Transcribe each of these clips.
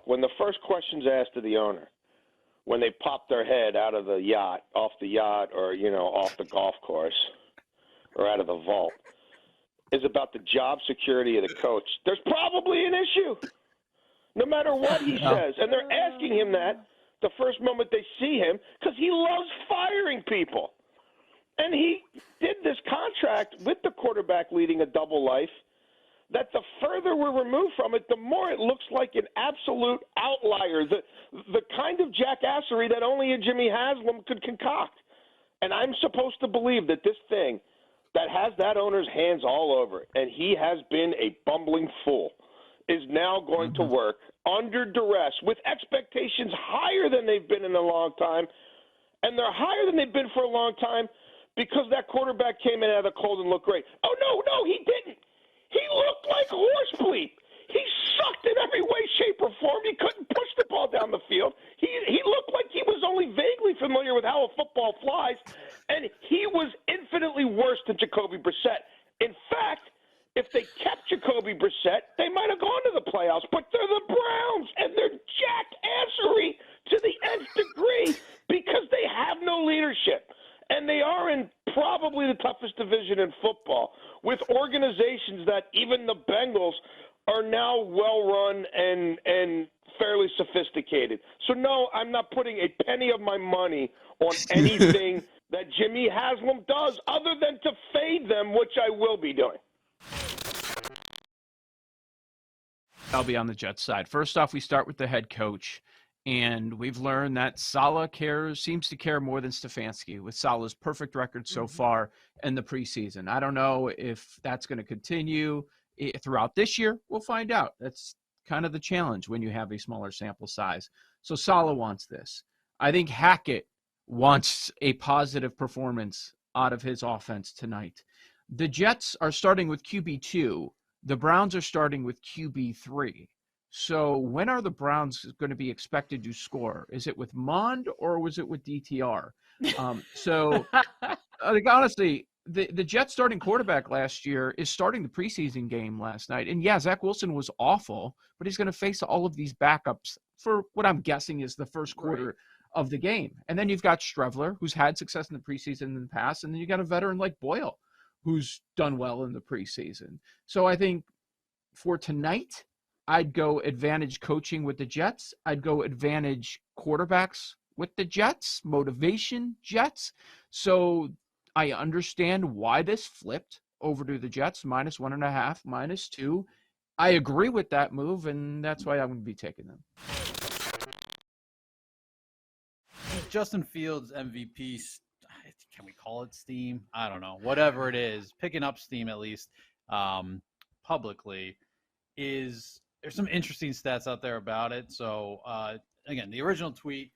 when the first question's asked to the owner, when they pop their head out of the yacht, off the yacht, or, off the golf course, or out of the vault, is about the job security of the coach, there's probably an issue, no matter what he says. And they're asking him that the first moment they see him because he loves firing people. And he did this contract with the quarterback leading a double life that the further we're removed from it, the more it looks like an absolute outlier, the kind of jackassery that only a Jimmy Haslam could concoct. And I'm supposed to believe that this thing that has that owner's hands all over it, and he has been a bumbling fool, is now going to work under duress with expectations higher than they've been in a long time. And they're higher than they've been for a long time because that quarterback came in out of the cold and looked great. Oh, no, he didn't. He looked like horse bleep. He sucked in every way, shape, or form. He couldn't push the ball down the field. He looked like he was only vaguely familiar with how a football flies, and he was infinitely worse than Jacoby Brissett. In fact, if they kept Jacoby Brissett, they might have gone to the playoffs, but they're the Browns, and they're jackassery to the nth degree because they have no leadership. And they are in probably the toughest division in football with organizations that even the Bengals are now well-run and fairly sophisticated. So, no, I'm not putting a penny of my money on anything that Jimmy Haslam does other than to fade them, which I will be doing. I'll be on the Jets side. First off, we start with the head coach. And we've learned that Saleh seems to care more than Stefanski with Saleh's perfect record so far in the preseason. I don't know if that's going to continue throughout this year. We'll find out. That's kind of the challenge when you have a smaller sample size. So Saleh wants this. I think Hackett wants a positive performance out of his offense tonight. The Jets are starting with QB2. The Browns are starting with QB3. So when are the Browns going to be expected to score? Is it with Mond or was it with DTR? Honestly, the Jets starting quarterback last year is starting the preseason game last night. And yeah, Zach Wilson was awful, but he's going to face all of these backups for what I'm guessing is the first quarter of the game. And then you've got Streveler, who's had success in the preseason in the past. And then you got a veteran like Boyle, who's done well in the preseason. So I think for tonight, I'd go advantage coaching with the Jets. I'd go advantage quarterbacks with the Jets, motivation Jets. So I understand why this flipped over to the Jets, -1.5, -2. I agree with that move, and that's why I'm going to be taking them. Justin Fields MVP, can we call it steam? I don't know. Whatever it is, picking up steam at least publicly is – there's some interesting stats out there about it. So, again, the original tweet,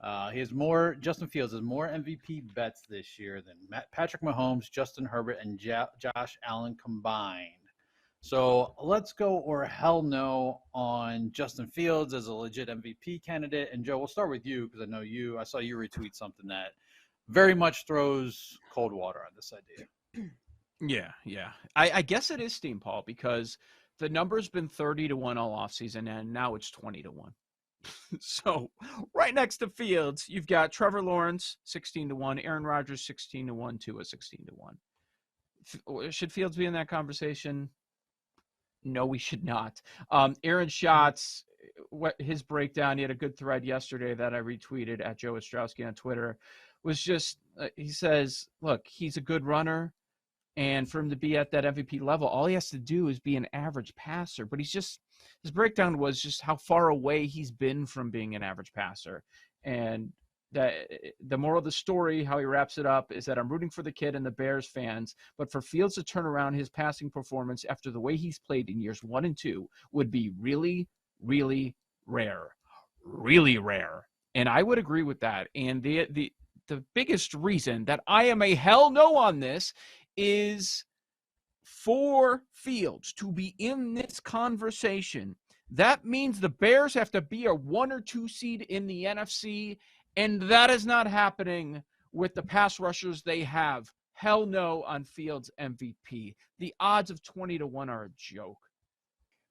Justin Fields has more MVP bets this year than Patrick Mahomes, Justin Herbert, and Josh Allen combined. So let's go or hell no on Justin Fields as a legit MVP candidate. And, Joe, we'll start with you because I saw you retweet something that very much throws cold water on this idea. Yeah. I guess it is steam, Paul, because – the number's been 30-1 all offseason, and now it's 20-1. So right next to Fields, you've got Trevor Lawrence, 16-1, Aaron Rodgers, 16-1, Tua, 16-1. Should Fields be in that conversation? No, we should not. Aaron Schatz, his breakdown, he had a good thread yesterday that I retweeted at Joe Ostrowski on Twitter, was just, he says, look, he's a good runner. And for him to be at that MVP level, all he has to do is be an average passer. But his breakdown was just how far away he's been from being an average passer. And that the moral of the story, how he wraps it up, is that I'm rooting for the kid and the Bears fans. But for Fields to turn around his passing performance after the way he's played in years 1 and 2 would be really, really rare. Really rare. And I would agree with that. And the biggest reason that I am a hell no on this is for Fields to be in this conversation. That means the Bears have to be a 1 or 2 seed in the NFC, and that is not happening with the pass rushers they have. Hell no on Fields MVP. The odds of 20-1 are a joke.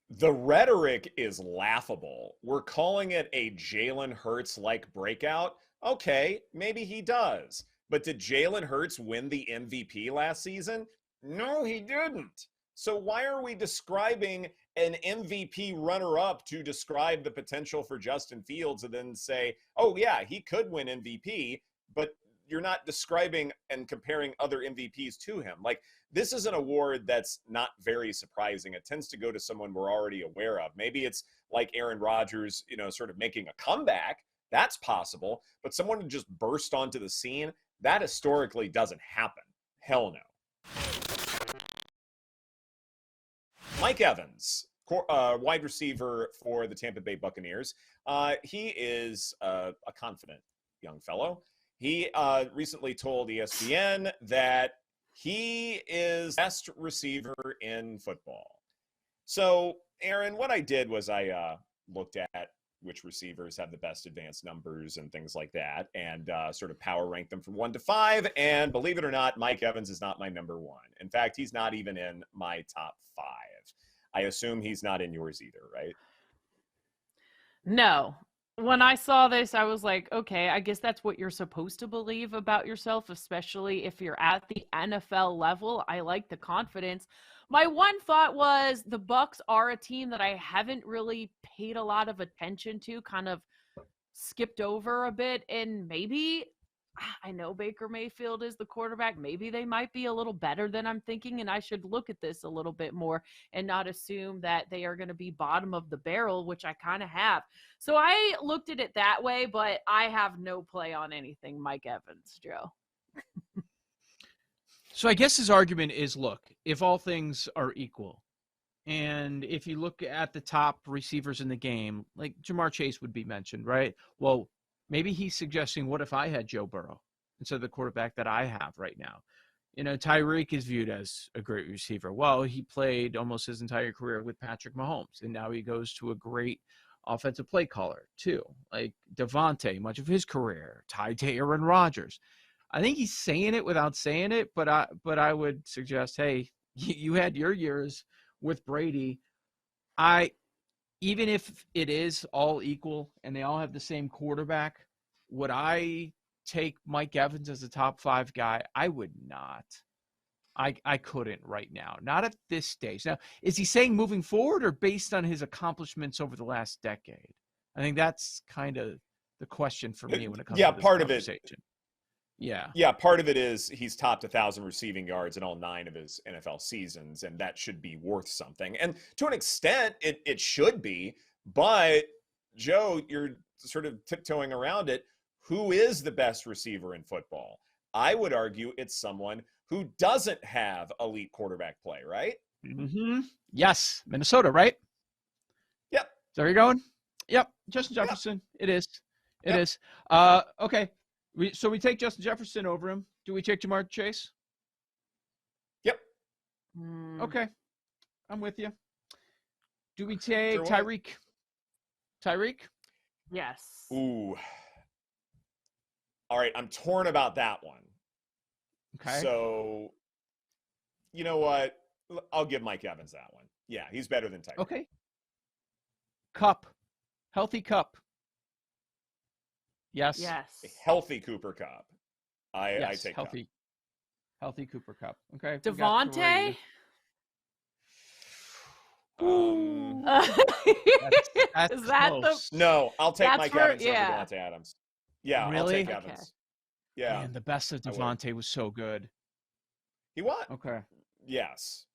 The rhetoric is laughable. We're calling it a Jalen Hurts-like breakout. Okay, maybe he does. But did Jalen Hurts win the MVP last season? No, he didn't. So why are we describing an MVP runner-up to describe the potential for Justin Fields and then say, oh yeah, he could win MVP, but you're not describing and comparing other MVPs to him. Like, this is an award that's not very surprising. It tends to go to someone we're already aware of. Maybe it's like Aaron Rodgers, sort of making a comeback. That's possible. But someone to just burst onto the scene, that historically doesn't happen. Hell no. Mike Evans, wide receiver for the Tampa Bay Buccaneers. He is a confident young fellow. He recently told ESPN that he is best receiver in football. So, Aaron, what I did was I looked at which receivers have the best advanced numbers and things like that, and sort of power ranked them from 1 to 5. And believe it or not, Mike Evans is not my number 1. In fact, he's not even in my top 5. I assume he's not in yours either, right? No. When I saw this, I was like, okay, I guess that's what you're supposed to believe about yourself, especially if you're at the NFL level. I like the confidence. My one thought was the Bucs are a team that I haven't really paid a lot of attention to, kind of skipped over a bit, and maybe I know Baker Mayfield is the quarterback. Maybe they might be a little better than I'm thinking, and I should look at this a little bit more and not assume that they are going to be bottom of the barrel, which I kind of have. So I looked at it that way, but I have no play on anything Mike Evans, Joe. So I guess his argument is, look, if all things are equal, and if you look at the top receivers in the game, like Jamar Chase would be mentioned, right? Well, maybe he's suggesting, what if I had Joe Burrow instead of the quarterback that I have right now? Tyreek is viewed as a great receiver. Well, he played almost his entire career with Patrick Mahomes, and now he goes to a great offensive play caller too, like Devontae, much of his career, tied to Aaron Rodgers. I think he's saying it without saying it, but I would suggest, hey, you had your years with Brady. Even if it is all equal and they all have the same quarterback, would I take Mike Evans as a top 5 guy? I would not. I couldn't right now. Not at this stage. Now, is he saying moving forward or based on his accomplishments over the last decade? I think that's kind of the question for me when it comes to this part conversation. Of it. Yeah. Yeah, part of it is he's topped 1,000 receiving yards in all 9 of his NFL seasons, and that should be worth something. And to an extent, it should be. But, Joe, you're sort of tiptoeing around it. Who is the best receiver in football? I would argue it's someone who doesn't have elite quarterback play, right? Mm-hmm. Yes. Minnesota, right? Yep. There you going? Yep. Justin Jefferson. Yep. It is. It is. Okay. So we take Justin Jefferson over him. Do we take Jamar Chase? Yep. Okay. I'm with you. Do we take Tyreek? Tyreek? Yes. Ooh. All right. I'm torn about that one. Okay. So, you know what? I'll give Mike Evans that one. Yeah, he's better than Tyreek. Okay. Cup. Healthy Cup. Yes. Yes. A healthy Cooper Kupp. I take healthy. Kupp. Healthy Cooper Kupp. Okay. Devontae? That's is that close. No, I'll take Mike Evans over yeah. Devontae Adams. Yeah, Really? I'll take Evans. Okay. Yeah. Man, the best of Devontae was so good. He what? Okay. Yes.